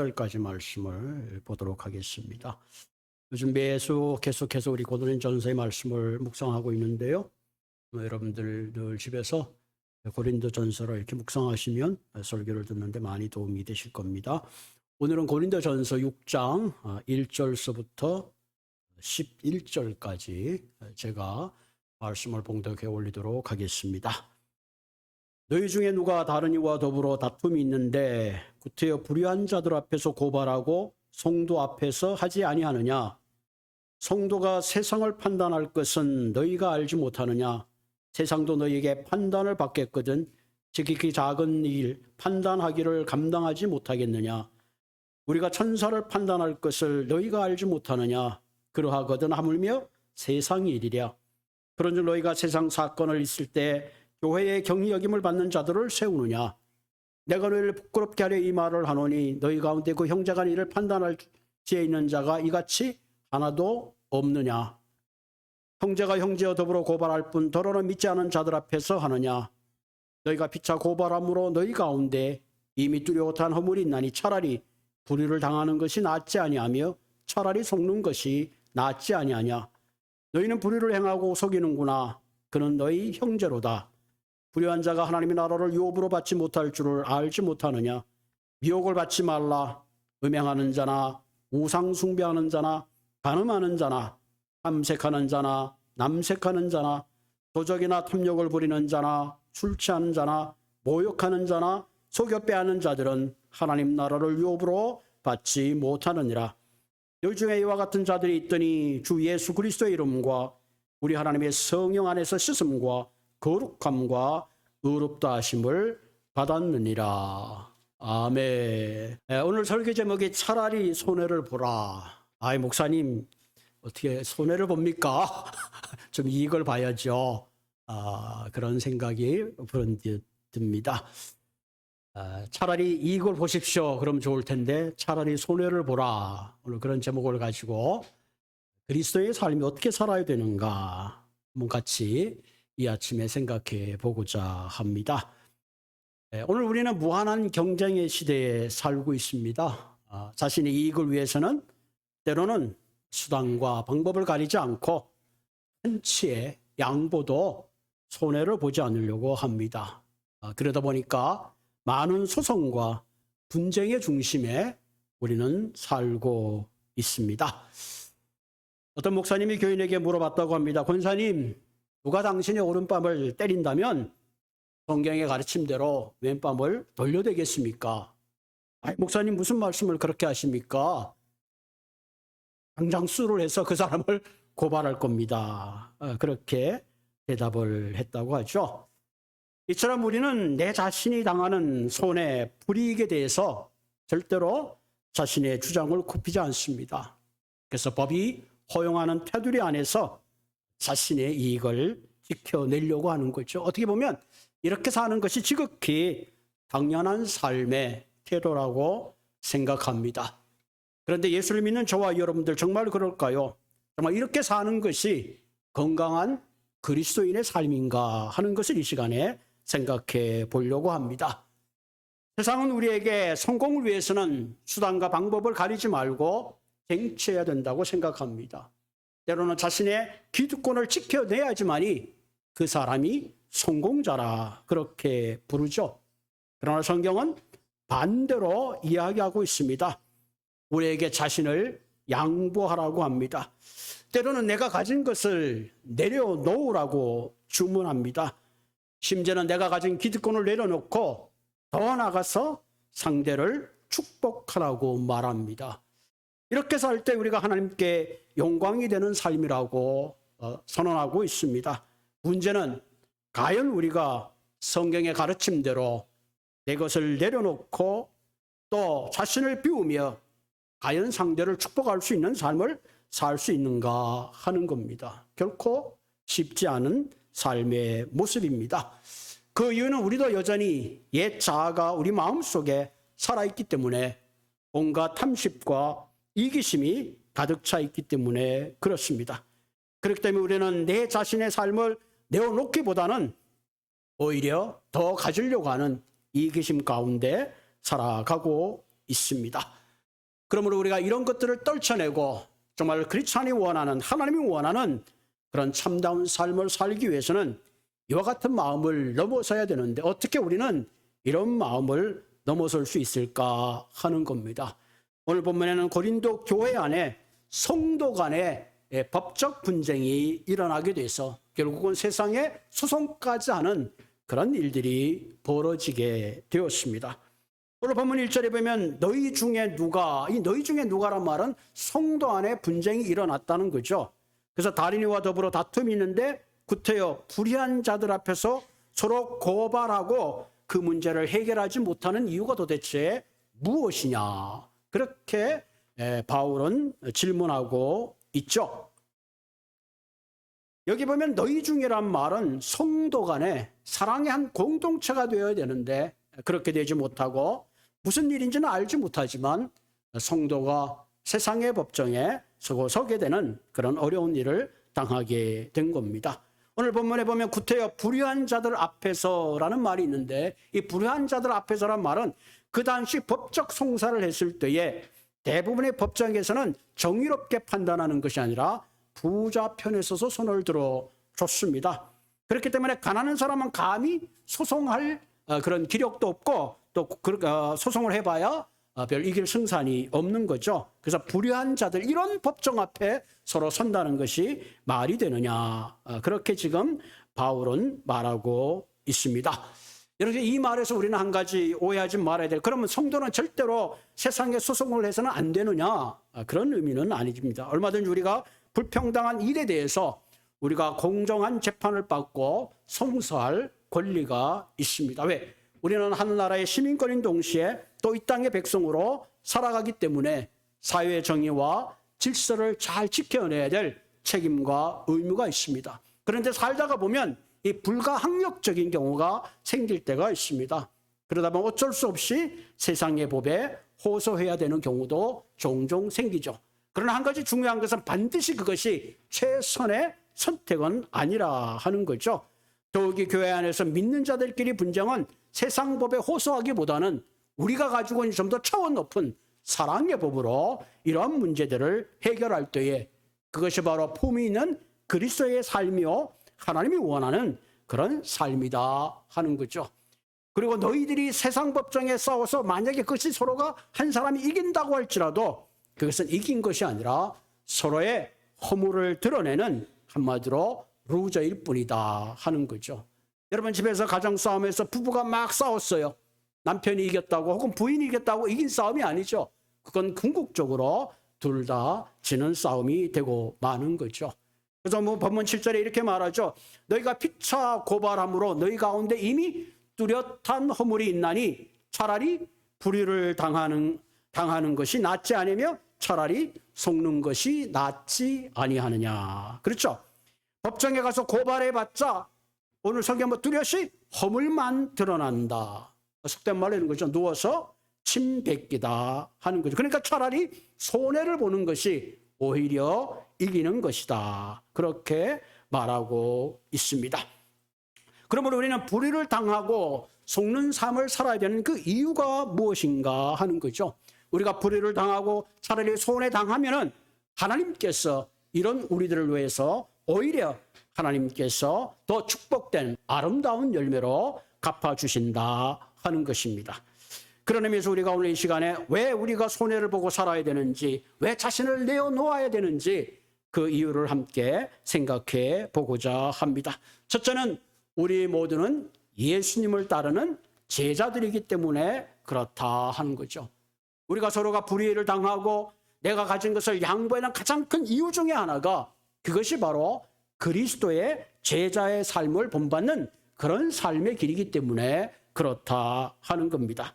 10절까지 말씀을 보도록 하겠습니다. 요즘 매주 계속해서 우리 고린도전서의 말씀을 묵상하고 있는데요. 여러분들 늘 집에서 고린도전서를 이렇게 묵상하시면 설교를 듣는데 많이 도움이 되실 겁니다. 오늘은 고린도전서 6장 1절서부터 11절까지 제가 말씀을 봉독해 올리도록 하겠습니다. 너희 중에 누가 다른 이와 더불어 다툼이 있는데 구태여 불의한 자들 앞에서 고발하고 성도 앞에서 하지 아니하느냐? 성도가 세상을 판단할 것은 너희가 알지 못하느냐? 세상도 너희에게 판단을 받겠거든 지극히 작은 일 판단하기를 감당하지 못하겠느냐? 우리가 천사를 판단할 것을 너희가 알지 못하느냐? 그러하거든 하물며 세상 일이랴. 그런즉 너희가 세상 사건을 있을 때 교회의 경히 여김을 받는 자들을 세우느냐? 내가 너희를 부끄럽게 하려 이 말을 하노니 너희 가운데 그 형제가 이를 판단할 지혜 있는 자가 이같이 하나도 없느냐? 형제가 형제와 더불어 고발할 뿐 더러는 믿지 않은 자들 앞에서 하느냐? 너희가 피차 고발함으로 너희 가운데 이미 뚜렷한 허물이 있나니 차라리 불의를 당하는 것이 낫지 아니하며 차라리 속는 것이 낫지 아니하냐? 너희는 불의를 행하고 속이는구나. 그는 너희 형제로다. 불의한 자가 하나님의 나라를 유업으로 받지 못할 줄을 알지 못하느냐? 미혹을 받지 말라. 음행하는 자나 우상 숭배하는 자나 간음하는 자나 탐색하는 자나 남색하는 자나 도적이나 탐욕을 부리는 자나 술 취하는 자나 모욕하는 자나 속여 빼앗는 자들은 하나님 나라를 유업으로 받지 못하느니라. 너희 중에 이와 같은 자들이 있더니 주 예수 그리스도의 이름과 우리 하나님의 성령 안에서 씻음과 거룩함과 의롭다 하심을 받았느니라. 아멘. 오늘 설교 제목이 차라리 손해를 보라. 아이 목사님 어떻게 손해를 봅니까? 좀 이익을 봐야죠. 그런 생각이 듭니다. 차라리 이익을 보십시오. 그럼 좋을 텐데 차라리 손해를 보라. 오늘 그런 제목을 가지고 그리스도의 삶이 어떻게 살아야 되는가 한번 같이 이 아침에 생각해 보고자 합니다. 오늘 우리는 무한한 경쟁의 시대에 살고 있습니다. 자신의 이익을 위해서는 때로는 수단과 방법을 가리지 않고 한치의 양보도 손해를 보지 않으려고 합니다. 그러다 보니까 많은 소송과 분쟁의 중심에 우리는 살고 있습니다. 어떤 목사님이 교인에게 물어봤다고 합니다. 권사님, 누가 당신의 오른뺨을 때린다면 성경의 가르침대로 왼뺨을 돌려대겠습니까? 목사님 무슨 말씀을 그렇게 하십니까? 당장 수를 해서 그 사람을 고발할 겁니다. 그렇게 대답을 했다고 하죠. 이처럼 우리는 내 자신이 당하는 손해, 불이익에 대해서 절대로 자신의 주장을 굽히지 않습니다. 그래서 법이 허용하는 테두리 안에서 자신의 이익을 지켜내려고 하는 거죠. 어떻게 보면 이렇게 사는 것이 지극히 당연한 삶의 태도라고 생각합니다. 그런데 예수를 믿는 저와 여러분들 정말 그럴까요? 정말 이렇게 사는 것이 건강한 그리스도인의 삶인가 하는 것을 이 시간에 생각해 보려고 합니다. 세상은 우리에게 성공을 위해서는 수단과 방법을 가리지 말고 쟁취해야 된다고 생각합니다. 때로는 자신의 기득권을 지켜내야지만이 그 사람이 성공자라 그렇게 부르죠. 그러나 성경은 반대로 이야기하고 있습니다. 우리에게 자신을 양보하라고 합니다. 때로는 내가 가진 것을 내려놓으라고 주문합니다. 심지어는 내가 가진 기득권을 내려놓고 더 나아가서 상대를 축복하라고 말합니다. 이렇게 살 때 우리가 하나님께 영광이 되는 삶이라고 선언하고 있습니다. 문제는 과연 우리가 성경의 가르침대로 내 것을 내려놓고 또 자신을 비우며 과연 상대를 축복할 수 있는 삶을 살 수 있는가 하는 겁니다. 결코 쉽지 않은 삶의 모습입니다. 그 이유는 우리도 여전히 옛 자아가 우리 마음속에 살아있기 때문에 온갖 탐심과 이기심이 가득 차 있기 때문에 그렇습니다. 그렇기 때문에 우리는 내 자신의 삶을 내어놓기보다는 오히려 더 가지려고 하는 이기심 가운데 살아가고 있습니다. 그러므로 우리가 이런 것들을 떨쳐내고 정말 그리스도인이 원하는, 하나님이 원하는 그런 참다운 삶을 살기 위해서는 이와 같은 마음을 넘어서야 되는데 어떻게 우리는 이런 마음을 넘어설 수 있을까 하는 겁니다. 오늘 본문에는 고린도 교회 안에 성도 간의 법적 분쟁이 일어나게 돼서 결국은 세상에 소송까지 하는 그런 일들이 벌어지게 되었습니다. 오늘 본문 1절에 보면 너희 중에 누가, 이 너희 중에 누가란 말은 성도 안에 분쟁이 일어났다는 거죠. 그래서 달인이와 더불어 다툼이 있는데 구태여 불의한 자들 앞에서 서로 고발하고 그 문제를 해결하지 못하는 이유가 도대체 무엇이냐. 그렇게 바울은 질문하고 있죠. 여기 보면 너희 중이란 말은 성도 간에 사랑의 한 공동체가 되어야 되는데 그렇게 되지 못하고 무슨 일인지는 알지 못하지만 성도가 세상의 법정에 서게 되는 그런 어려운 일을 당하게 된 겁니다. 오늘 본문에 보면 구태여 불의한 자들 앞에서라는 말이 있는데 이 불의한 자들 앞에서란 말은 그 당시 법적 송사를 했을 때에 대부분의 법정에서는 정의롭게 판단하는 것이 아니라 부자 편에 서서 손을 들어 줬습니다. 그렇기 때문에 가난한 사람은 감히 소송할 그런 기력도 없고 또 소송을 해봐야 별 이길 승산이 없는 거죠. 그래서 불의한 자들 이런 법정 앞에 서로 선다는 것이 말이 되느냐. 그렇게 지금 바울은 말하고 있습니다. 여러분 이 말에서 우리는 한 가지 오해하지 말아야 될. 그러면 성도는 절대로 세상에 소송을 해서는 안 되느냐. 그런 의미는 아닙니다. 얼마든지 우리가 불평당한 일에 대해서 우리가 공정한 재판을 받고 성사할 권리가 있습니다. 왜? 우리는 하늘나라의 시민권인 동시에 또 이 땅의 백성으로 살아가기 때문에 사회의 정의와 질서를 잘 지켜내야 될 책임과 의무가 있습니다. 그런데 살다가 보면 이 불가항력적인 경우가 생길 때가 있습니다. 그러다 보면 어쩔 수 없이 세상의 법에 호소해야 되는 경우도 종종 생기죠. 그러나 한 가지 중요한 것은 반드시 그것이 최선의 선택은 아니라 하는 거죠. 더욱이 교회 안에서 믿는 자들끼리 분쟁은 세상 법에 호소하기보다는 우리가 가지고 있는 좀 더 차원 높은 사랑의 법으로 이러한 문제들을 해결할 때에 그것이 바로 품위 있는 그리스도의 삶이요 하나님이 원하는 그런 삶이다 하는 거죠. 그리고 너희들이 세상 법정에 싸워서 만약에 그것이 서로가 한 사람이 이긴다고 할지라도 그것은 이긴 것이 아니라 서로의 허물을 드러내는 한마디로 루저일 뿐이다 하는 거죠. 여러분 집에서 가정 싸움에서 부부가 막 싸웠어요. 남편이 이겼다고 혹은 부인이 이겼다고 이긴 싸움이 아니죠. 그건 궁극적으로 둘 다 지는 싸움이 되고 마는 거죠. 그래서 본문 7절에 이렇게 말하죠. 너희가 피차 고발함으로 너희 가운데 이미 뚜렷한 허물이 있나니 차라리 불의를 당하는 것이 낫지 않으며 차라리 속는 것이 낫지 아니하느냐. 그렇죠. 법정에 가서 고발해봤자 오늘 성경 뚜렷이 허물만 드러난다. 속된 말로 이런 거죠. 누워서 침 뱉기다 하는 거죠. 그러니까 차라리 손해를 보는 것이 오히려 이기는 것이다. 그렇게 말하고 있습니다. 그러므로 우리는 불의를 당하고 속는 삶을 살아야 되는 그 이유가 무엇인가 하는 거죠. 우리가 불의를 당하고 차라리 손해당하면은 하나님께서 이런 우리들을 위해서 오히려 하나님께서 더 축복된 아름다운 열매로 갚아주신다 하는 것입니다. 그런 의미에서 우리가 오늘 이 시간에 왜 우리가 손해를 보고 살아야 되는지, 왜 자신을 내어놓아야 되는지 그 이유를 함께 생각해 보고자 합니다. 첫째는 우리 모두는 예수님을 따르는 제자들이기 때문에 그렇다 하는 거죠. 우리가 서로가 불의를 당하고 내가 가진 것을 양보하는 가장 큰 이유 중에 하나가 그것이 바로 그리스도의 제자의 삶을 본받는 그런 삶의 길이기 때문에 그렇다 하는 겁니다.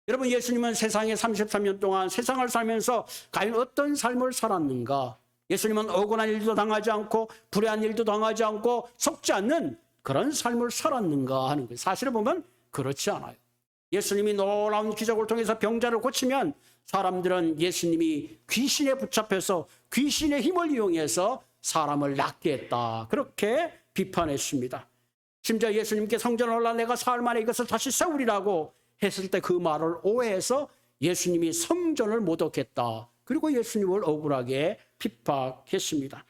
여러분 예수님은 세상에 33년 동안 세상을 살면서 과연 어떤 삶을 살았는가? 예수님은 억울한 일도 당하지 않고 불의한 일도 당하지 않고 속지 않는 그런 삶을 살았는가 하는 거예요. 사실을 보면 그렇지 않아요. 예수님이 놀라운 기적을 통해서 병자를 고치면 사람들은 예수님이 귀신에 붙잡혀서 귀신의 힘을 이용해서 사람을 낫게 했다. 그렇게 비판했습니다. 심지어 예수님께 성전을 올라 내가 사흘 만에 이것을 다시 세우리라고 했을 때 그 말을 오해해서 예수님이 성전을 모독했다. 그리고 예수님을 억울하게 핍박했습니다.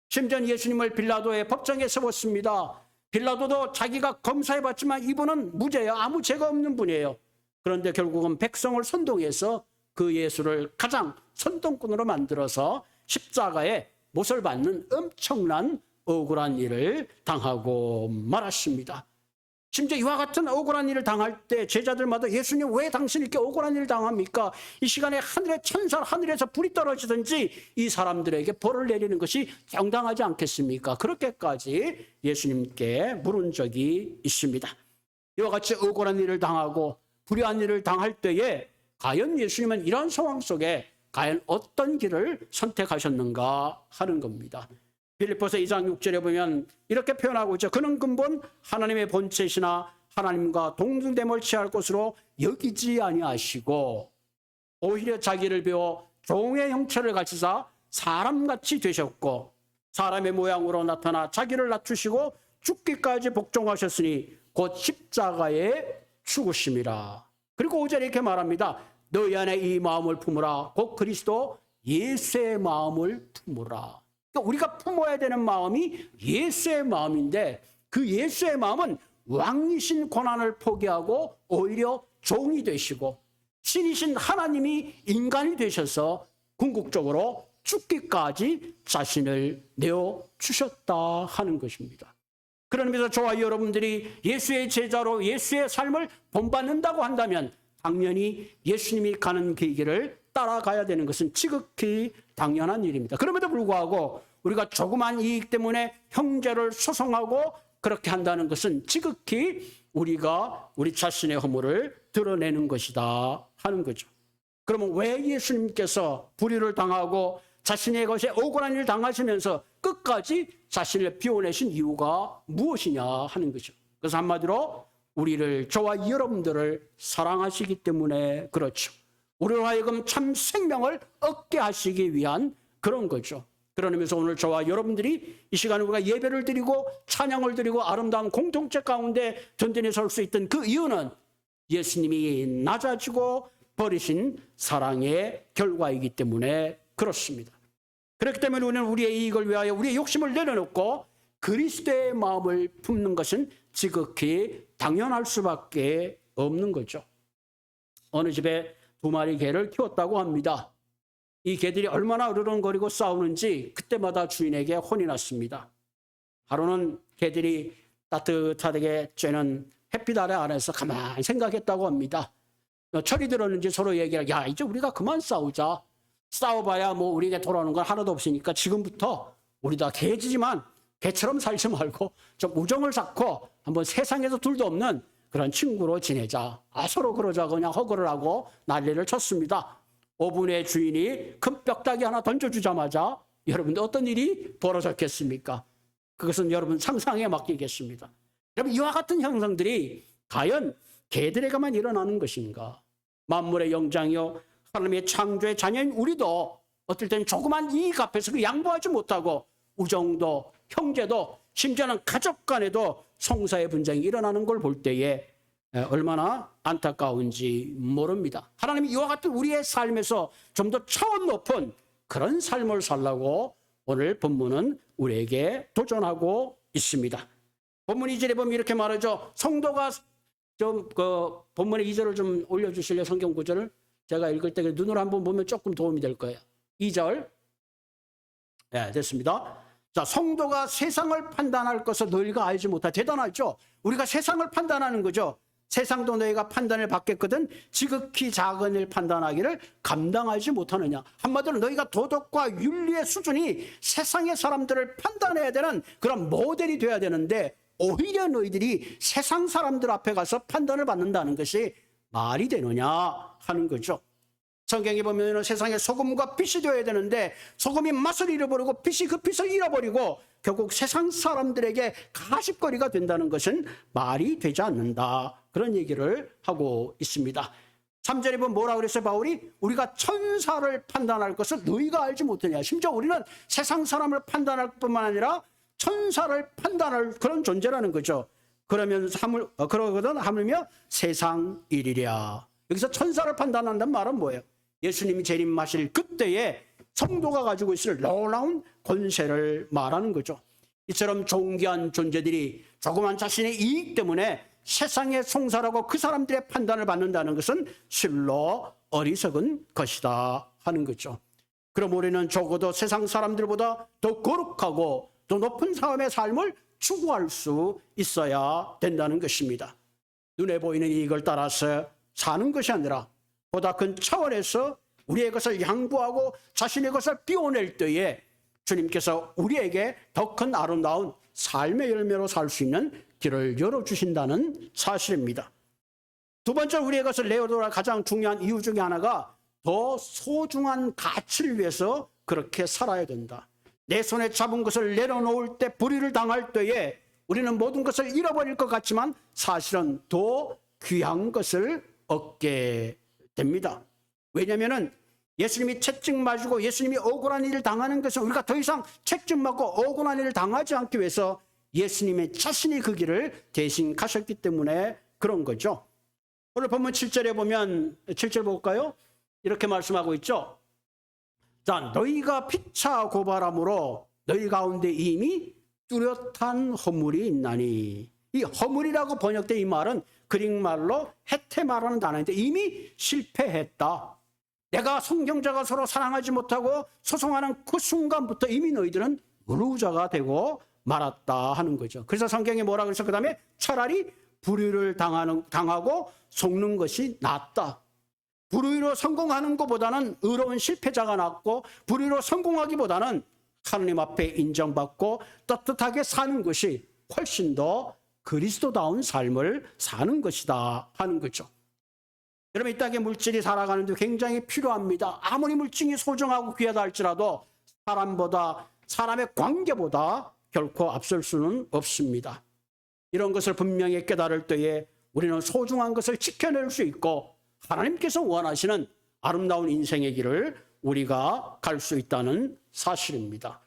심지어 예수님을 빌라도의 법정에 세웠습니다. 빌라도도 자기가 검사해봤지만 이분은 무죄예요. 아무 죄가 없는 분이에요. 그런데 결국은 백성을 선동해서 그 예수를 가장 선동꾼으로 만들어서 십자가에 못을 받는 엄청난 억울한 일을 당하고 말았습니다. 심지어 이와 같은 억울한 일을 당할 때 제자들마다 예수님 왜 당신 이렇게 억울한 일을 당합니까? 이 시간에 하늘의 천사, 하늘에서 불이 떨어지든지 이 사람들에게 벌을 내리는 것이 정당하지 않겠습니까? 그렇게까지 예수님께 물은 적이 있습니다. 이와 같이 억울한 일을 당하고 불의한 일을 당할 때에 과연 예수님은 이런 상황 속에 과연 어떤 길을 선택하셨는가 하는 겁니다. 빌립보서 2장 6절에 보면 이렇게 표현하고 있죠. 그는 근본 하나님의 본체시나 하나님과 동등됨을 취할 것으로 여기지 아니하시고 오히려 자기를 비워 종의 형체를 가지사 사람같이 되셨고 사람의 모양으로 나타나 자기를 낮추시고 죽기까지 복종하셨으니 곧 십자가에 죽으심이라. 그리고 5절에 이렇게 말합니다. 너희 안에 이 마음을 품으라. 곧 그리스도 예수의 마음을 품으라. 우리가 품어야 되는 마음이 예수의 마음인데 그 예수의 마음은 왕이신 고난을 포기하고 오히려 종이 되시고 신이신 하나님이 인간이 되셔서 궁극적으로 죽기까지 자신을 내어주셨다 하는 것입니다. 그런 의미에서 저와 여러분들이 예수의 제자로 예수의 삶을 본받는다고 한다면 당연히 예수님이 가는 그 길을 따라가야 되는 것은 지극히 당연한 일입니다. 그럼에도 불구하고 우리가 조그만 이익 때문에 형제를 소송하고 그렇게 한다는 것은 지극히 우리가 우리 자신의 허물을 드러내는 것이다 하는 거죠. 그러면 왜 예수님께서 불의를 당하고 자신의 것에 억울한 일을 당하시면서 끝까지 자신을 비워내신 이유가 무엇이냐 하는 거죠. 그래서 한마디로 우리를, 저와 여러분들을 사랑하시기 때문에 그렇죠. 우리로 하여금 참 생명을 얻게 하시기 위한 그런 거죠. 그런 의미에서 오늘 저와 여러분들이 이 시간에 우리가 예배를 드리고 찬양을 드리고 아름다운 공동체 가운데 든든히 설 수 있던 그 이유는 예수님이 낮아지고 버리신 사랑의 결과이기 때문에 그렇습니다. 그렇기 때문에 우리는 우리의 이익을 위하여 우리의 욕심을 내려놓고 그리스도의 마음을 품는 것은 지극히 당연할 수밖에 없는 거죠. 어느 집에 2마리 개를 키웠다고 합니다. 이 개들이 얼마나 으르렁거리고 싸우는지 그때마다 주인에게 혼이 났습니다. 하루는 개들이 따뜻하게 쬐는 햇빛 아래 안에서 가만히 생각했다고 합니다. 철이 들었는지 서로 얘기하고, 야, 이제 우리가 그만 싸우자. 싸워봐야 뭐 우리에게 돌아오는 건 하나도 없으니까 지금부터 우리 다 개지지만 개처럼 살지 말고 좀 우정을 쌓고 한번 세상에서 둘도 없는 그런 친구로 지내자. 서로 그러자 그냥 허그를 하고 난리를 쳤습니다. 5분의 주인이 큰 뼈다귀 하나 던져주자마자 여러분들 어떤 일이 벌어졌겠습니까? 그것은 여러분 상상에 맡기겠습니다. 여러분 이와 같은 형상들이 과연 개들에게만 일어나는 것인가? 만물의 영장이요 하나님의 창조의 자녀인 우리도 어떨 때는 조그만 이익 앞에서 그 양보하지 못하고 우정도 형제도 심지어는 가족 간에도 성사의 분쟁이 일어나는 걸 볼 때에 얼마나 안타까운지 모릅니다. 하나님이 이와 같은 우리의 삶에서 좀 더 차원 높은 그런 삶을 살라고 오늘 본문은 우리에게 도전하고 있습니다. 본문 2절에 보면 이렇게 말하죠. 성도가 좀 그 본문의 2절을 좀 올려주실래요? 성경 구절을 제가 읽을 때 눈으로 한번 보면 조금 도움이 될 거예요. 2절. 네, 됐습니다. 자, 성도가 세상을 판단할 것을 너희가 알지 못하. 대단하죠? 우리가 세상을 판단하는 거죠. 세상도 너희가 판단을 받겠거든 지극히 작은 일 판단하기를 감당하지 못하느냐. 한마디로 너희가 도덕과 윤리의 수준이 세상의 사람들을 판단해야 되는 그런 모델이 돼야 되는데 오히려 너희들이 세상 사람들 앞에 가서 판단을 받는다는 것이 말이 되느냐 하는 거죠. 성경에 보면 세상에 소금과 빛이 되어야 되는데 소금이 맛을 잃어버리고 빛이 그 빛을 잃어버리고 결국 세상 사람들에게 가십거리가 된다는 것은 말이 되지 않는다. 그런 얘기를 하고 있습니다. 3절에 보면 뭐라고 그랬어요? 바울이 우리가 천사를 판단할 것을 너희가 알지 못하냐. 심지어 우리는 세상 사람을 판단할 뿐만 아니라 천사를 판단할 그런 존재라는 거죠. 그러면서 그러거든 하물며 세상 일이랴. 여기서 천사를 판단한다는 말은 뭐예요? 예수님이 재림하실 그때에 성도가 가지고 있을 놀라운 권세를 말하는 거죠. 이처럼 존귀한 존재들이 조그만 자신의 이익 때문에 세상에 송사하고 그 사람들의 판단을 받는다는 것은 실로 어리석은 것이다 하는 거죠. 그럼 우리는 적어도 세상 사람들보다 더 거룩하고 더 높은 삶의 삶을 추구할 수 있어야 된다는 것입니다. 눈에 보이는 이익을 따라서 사는 것이 아니라 보다 큰 차원에서 우리의 것을 양보하고 자신의 것을 띄워낼 때에 주님께서 우리에게 더 큰 아름다운 삶의 열매로 살 수 있는 길을 열어주신다는 사실입니다. 두 번째, 우리의 것을 내어놓을 가장 중요한 이유 중에 하나가 더 소중한 가치를 위해서 그렇게 살아야 된다. 내 손에 잡은 것을 내려놓을 때, 불의를 당할 때에 우리는 모든 것을 잃어버릴 것 같지만 사실은 더 귀한 것을 얻게 됩니다. 왜냐하면 예수님이 채찍 맞고 예수님이 억울한 일을 당하는 것은 우리가 더 이상 채찍 맞고 억울한 일을 당하지 않기 위해서 예수님의 자신이 그 길을 대신 가셨기 때문에 그런 거죠. 오늘 본문 7절에 보면 7절 볼까요? 이렇게 말씀하고 있죠. 자, 너희가 피차 고발함으로 너희 가운데 이미 뚜렷한 허물이 있나니. 이 허물이라고 번역된 이 말은 그릭말로 해태말하는 단어인데 이미 실패했다. 내가 성경자가 서로 사랑하지 못하고 소송하는 그 순간부터 이미 너희들은 루저가 되고 말았다 하는 거죠. 그래서 성경이 뭐라 그래서 그 다음에 차라리 불의를 당하고 속는 것이 낫다. 불의로 성공하는 것보다는 의로운 실패자가 낫고 불의로 성공하기보다는 하나님 앞에 인정받고 떳떳하게 사는 것이 훨씬 더 그리스도다운 삶을 사는 것이다 하는 거죠. 여러분, 이 땅에 물질이 살아가는데 굉장히 필요합니다. 아무리 물질이 소중하고 귀하다 할지라도 사람의 관계보다 결코 앞설 수는 없습니다. 이런 것을 분명히 깨달을 때에 우리는 소중한 것을 지켜낼 수 있고 하나님께서 원하시는 아름다운 인생의 길을 우리가 갈 수 있다는 사실입니다.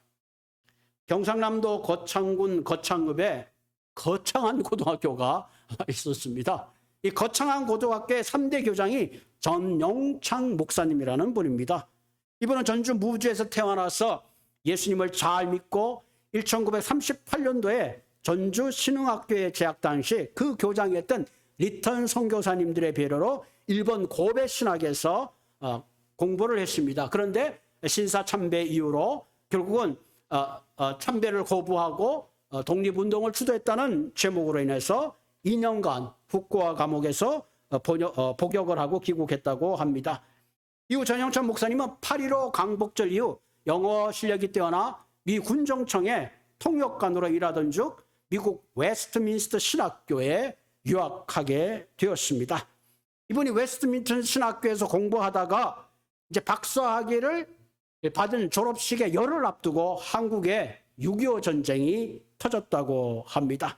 경상남도 거창군 거창읍에 거창한 고등학교가 있었습니다. 이 거창한 고등학교의 3대 교장이 전용창 목사님이라는 분입니다. 이분은 전주 무주에서 태어나서 예수님을 잘 믿고 1938년도에 전주 신흥학교에 재학 당시 그 교장이었던 리턴 선교사님들의 배려로 일본 고베 신학에서 공부를 했습니다. 그런데 신사참배 이후로 결국은 참배를 거부하고 독립운동을 주도했다는 제목으로 인해서 2년간 후쿠오카 감옥에서 복역을 하고 귀국했다고 합니다. 이후 전영찬 목사님은 8.15 강복절 이후 영어 실력이 뛰어나 미 군정청의 통역관으로 일하던 중 미국 웨스트민스터 신학교에 유학하게 되었습니다. 이분이 웨스트민스터 신학교에서 공부하다가 이제 박사학위를 받은 졸업식에 열흘 앞두고 한국에 6.25 전쟁이 터졌다고 합니다.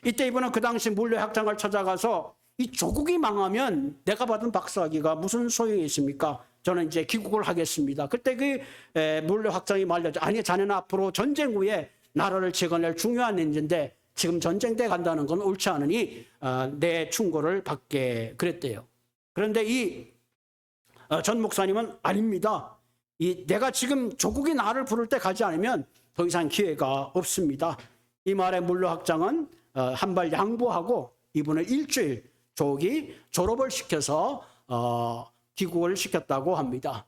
이때 이분은 그 당시 물류 학장을 찾아가서 이 조국이 망하면 내가 받은 박사학위가 무슨 소용이 있습니까? 저는 이제 귀국을 하겠습니다. 그때 그 물류 학장이 말려줘. 아니, 자네는 앞으로 전쟁 후에 나라를 재건할 중요한 인재인데 지금 전쟁 때 간다는 건 옳지 않으니 내 충고를 받게 그랬대요. 그런데 이 전 목사님은 아닙니다. 내가 지금 조국이 나를 부를 때 가지 않으면 더 이상 기회가 없습니다. 이 말에 물류 학장은 한 발 양보하고 이분을 일주일 조기 졸업을 시켜서 귀국을 시켰다고 합니다.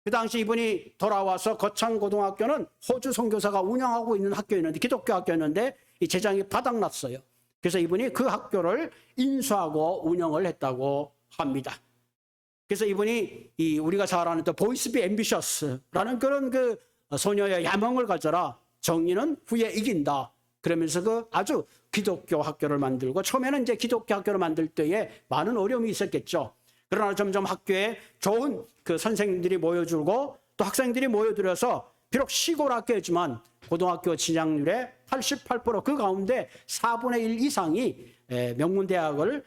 그 당시 이분이 돌아와서 거창고등학교는 호주 선교사가 운영하고 있는 학교였는데 기독교 학교였는데 이 재정이 바닥났어요. 그래서 이분이 그 학교를 인수하고 운영을 했다고 합니다. 그래서 이분이 우리가 잘 아는 보이스 비 앰비셔스라는 그런 그 소녀의 야망을 가져라. 정의는 후에 이긴다. 그러면서 그 아주 기독교 학교를 만들고 처음에는 이제 기독교 학교를 만들 때에 많은 어려움이 있었겠죠. 그러나 점점 학교에 좋은 그 선생님들이 모여들고 또 학생들이 모여들어서 비록 시골 학교였지만 고등학교 진학률의 88% 그 가운데 4분의 1 이상이 명문대학을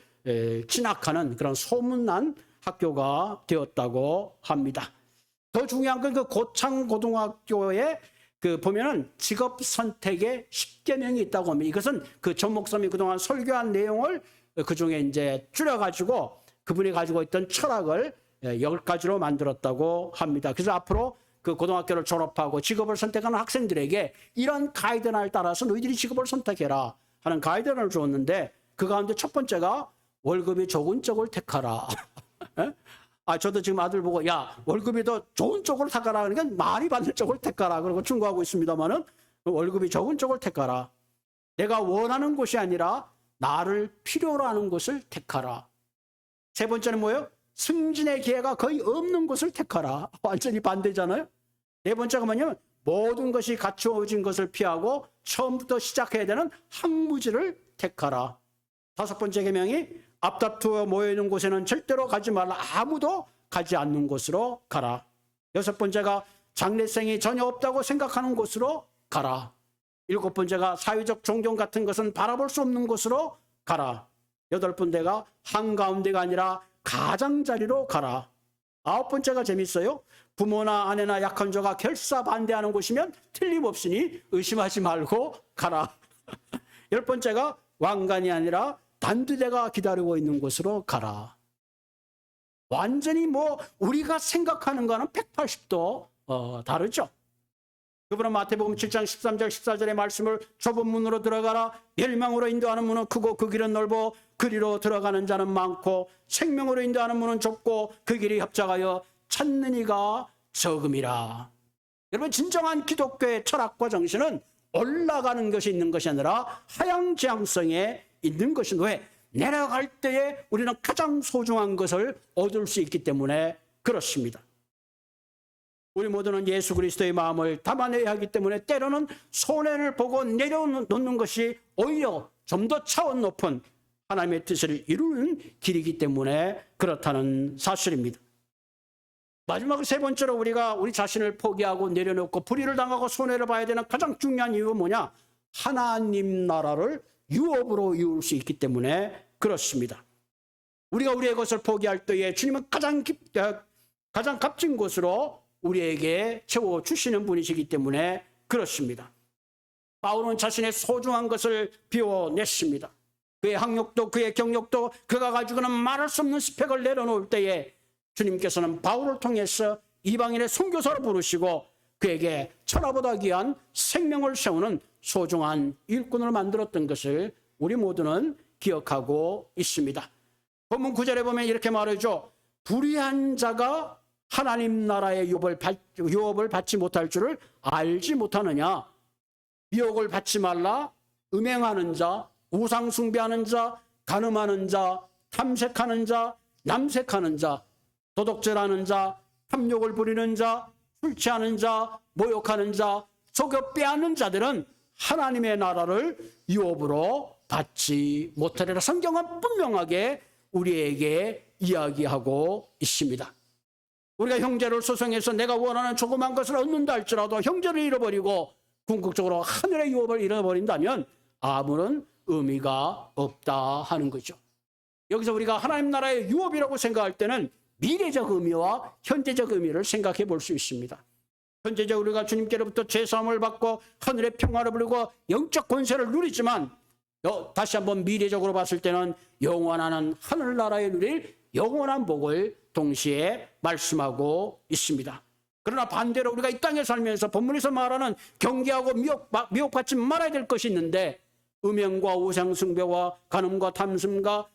진학하는 그런 소문난 학교가 되었다고 합니다. 더 중요한 건 그 고창고등학교에 보면은 직업 선택의 10계명이 있다고 합니다. 이것은 그 전 목사님이 그동안 설교한 내용을 그 중에 이제 줄여가지고 그분이 가지고 있던 철학을 10가지로 만들었다고 합니다. 그래서 앞으로 그 고등학교를 졸업하고 직업을 선택하는 학생들에게 이런 가이드라인을 따라서 너희들이 직업을 선택해라 하는 가이드라인을 주었는데, 그 가운데 첫 번째가 월급이 적은 쪽을 택하라. 저도 지금 아들 보고 야, 월급이 더 좋은 쪽을 택하라 그러니까 많이 받는 쪽을 택하라 그러고 충고하고 있습니다만은, 월급이 적은 쪽을 택하라. 내가 원하는 곳이 아니라 나를 필요로 하는 곳을 택하라. 세 번째는 뭐예요? 승진의 기회가 거의 없는 곳을 택하라. 완전히 반대잖아요. 네 번째가 뭐냐면 모든 것이 갖추어진 것을 피하고 처음부터 시작해야 되는 학무지를 택하라. 다섯 번째 계명이 앞다투어 모여있는 곳에는 절대로 가지 말라. 아무도 가지 않는 곳으로 가라. 여섯 번째가 장래성이 전혀 없다고 생각하는 곳으로 가라. 일곱 번째가 사회적 존경 같은 것은 바라볼 수 없는 곳으로 가라. 여덟 번째가 한가운데가 아니라 가장자리로 가라. 아홉 번째가 재밌어요. 부모나 아내나 약한 자가 결사 반대하는 곳이면 틀림없으니 의심하지 말고 가라. 열 번째가 왕관이 아니라 단두대가 기다리고 있는 곳으로 가라. 완전히 우리가 생각하는 거는 180도 다르죠. 그러나 마태복음 7장 13절 14절의 말씀을 좁은 문으로 들어가라. 멸망으로 인도하는 문은 크고 그 길은 넓어 그리로 들어가는 자는 많고 생명으로 인도하는 문은 좁고 그 길이 협착하여 찾는 이가 적음이라. 여러분, 진정한 기독교의 철학과 정신은 올라가는 것이 있는 것이 아니라 하향지향성에 있는 것인데, 왜? 내려갈 때에 우리는 가장 소중한 것을 얻을 수 있기 때문에 그렇습니다. 우리 모두는 예수 그리스도의 마음을 담아내야 하기 때문에 때로는 손해를 보고 내려놓는 것이 오히려 좀 더 차원 높은 하나님의 뜻을 이루는 길이기 때문에 그렇다는 사실입니다. 마지막 세 번째로 우리가 우리 자신을 포기하고 내려놓고 불의를 당하고 손해를 봐야 되는 가장 중요한 이유가 뭐냐? 하나님 나라를 유업으로 이룰 수 있기 때문에 그렇습니다. 우리가 우리의 것을 포기할 때에 주님은 가장 값진 것으로 우리에게 채워주시는 분이시기 때문에 그렇습니다. 바울은 자신의 소중한 것을 비워냈습니다. 그의 학력도 그의 경력도 그가 가지고는 말할 수 없는 스펙을 내려놓을 때에 주님께서는 바울을 통해서 이방인의 선교사로 부르시고 그에게 천하보다 귀한 생명을 세우는 소중한 일꾼을 만들었던 것을 우리 모두는 기억하고 있습니다. 본문 9절에 보면 이렇게 말하죠. 불의한 자가 하나님 나라의 유업을 받지 못할 줄을 알지 못하느냐. 미혹을 받지 말라. 음행하는 자, 우상 숭배하는 자, 간음하는 자, 탐색하는 자, 남색하는 자, 도덕질하는 자, 탐욕을 부리는 자, 술 취하는 자, 모욕하는 자, 속여 빼앗는 자들은 하나님의 나라를 유업으로 받지 못하리라. 성경은 분명하게 우리에게 이야기하고 있습니다. 우리가 형제를 소송해서 내가 원하는 조그만 것을 얻는다 할지라도 형제를 잃어버리고 궁극적으로 하늘의 유업을 잃어버린다면 아무런 의미가 없다 하는 거죠. 여기서 우리가 하나님 나라의 유업이라고 생각할 때는 미래적 의미와 현재적 의미를 생각해 볼 수 있습니다. 현재적으로 우리가 주님께로부터 죄사함을 받고 하늘의 평화를 부르고 영적 권세를 누리지만, 다시 한번 미래적으로 봤을 때는 영원한 하늘나라에 누릴 영원한 복을 동시에 말씀하고 있습니다. 그러나 반대로 우리가 이 땅에 살면서 본문에서 말하는 경계하고 미혹받지 말아야 될 것이 있는데, 음행과 우상숭배와 간음과 탐심과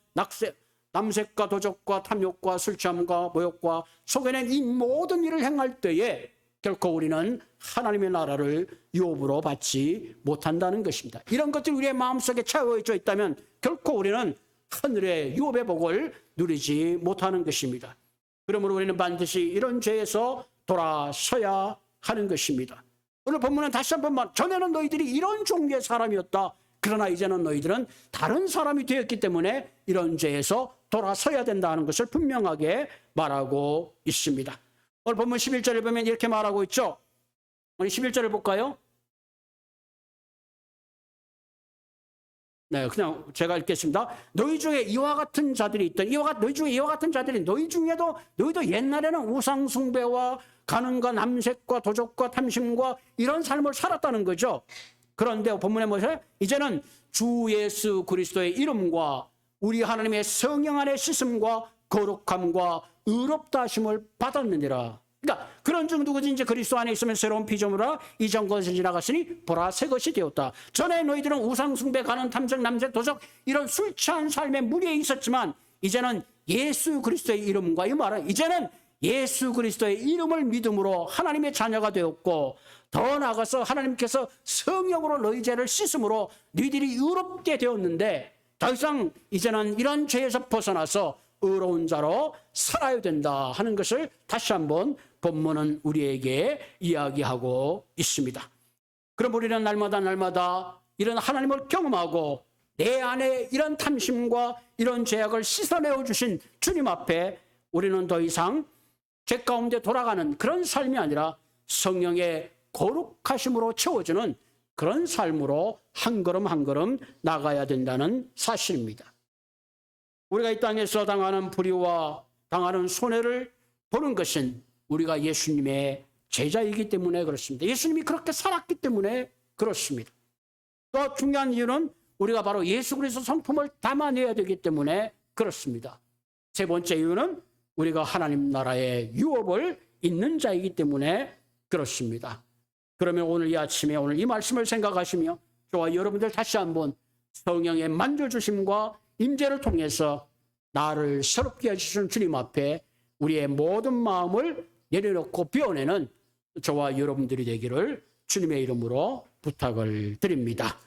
남색과 도적과 탐욕과 술취함과 모욕과 속여낸 이 모든 일을 행할 때에 결코 우리는 하나님의 나라를 유업으로 받지 못한다는 것입니다. 이런 것들이 우리의 마음속에 채워져 있다면 결코 우리는 하늘의 유업의 복을 누리지 못하는 것입니다. 그러므로 우리는 반드시 이런 죄에서 돌아서야 하는 것입니다. 오늘 본문은 다시 한번 전에는 너희들이 이런 종류의 사람이었다. 그러나 이제는 너희들은 다른 사람이 되었기 때문에 이런 죄에서 돌아서야 된다는 것을 분명하게 말하고 있습니다. 오늘 본문 11절을 보면 이렇게 말하고 있죠. 우리 11절을 볼까요? 네, 그냥 제가 읽겠습니다. 너희 중에 이와 같은 자들이 있던, 너희 중에 이와 같은 자들이 너희 중에도 너희도 옛날에는 우상 숭배와 간음과 남색과 도적과 탐심과 이런 삶을 살았다는 거죠. 그런데 본문에 뭐죠? 이제는 주 예수 그리스도의 이름과 우리 하나님의 성령 안의 씻음과 거룩함과 의롭다 하심을 받았느니라. 그러니까 그런 중 누구든지 그리스도 안에 있으면 새로운 피조물이라 이전 것을 지나갔으니 보라 새 것이 되었다. 전에 너희들은 우상숭배, 가는 탐정, 남색, 도적 이런 술 취한 삶의 무리에 있었지만 이제는 예수 그리스도의 이름과, 이 말은 이제는 예수 그리스도의 이름을 믿음으로 하나님의 자녀가 되었고, 더 나아가서 하나님께서 성령으로 너희 죄를 씻음으로 너희들이 의롭게 되었는데, 더 이상 이제는 이런 죄에서 벗어나서 의로운 자로 살아야 된다 하는 것을 다시 한번 본문은 우리에게 이야기하고 있습니다. 그럼 우리는 날마다 이런 하나님을 경험하고 내 안에 이런 탐심과 이런 죄악을 씻어내어 주신 주님 앞에 우리는 더 이상 죄 가운데 돌아가는 그런 삶이 아니라 성령의 거룩하심으로 채워주는 그런 삶으로 한 걸음 한 걸음 나가야 된다는 사실입니다. 우리가 이 땅에서 당하는 불의와 당하는 손해를 보는 것은 우리가 예수님의 제자이기 때문에 그렇습니다. 예수님이 그렇게 살았기 때문에 그렇습니다. 또 중요한 이유는 우리가 바로 예수 그리스도 성품을 담아내야 되기 때문에 그렇습니다. 세 번째 이유는 우리가 하나님 나라의 유업을 잇는 자이기 때문에 그렇습니다. 그러면 오늘 이 아침에 오늘 이 말씀을 생각하시며 저와 여러분들 다시 한번 성령의 만져주심과 임재를 통해서 나를 새롭게 해주시는 주님 앞에 우리의 모든 마음을 내려놓고 비워내는 저와 여러분들이 되기를 주님의 이름으로 부탁을 드립니다.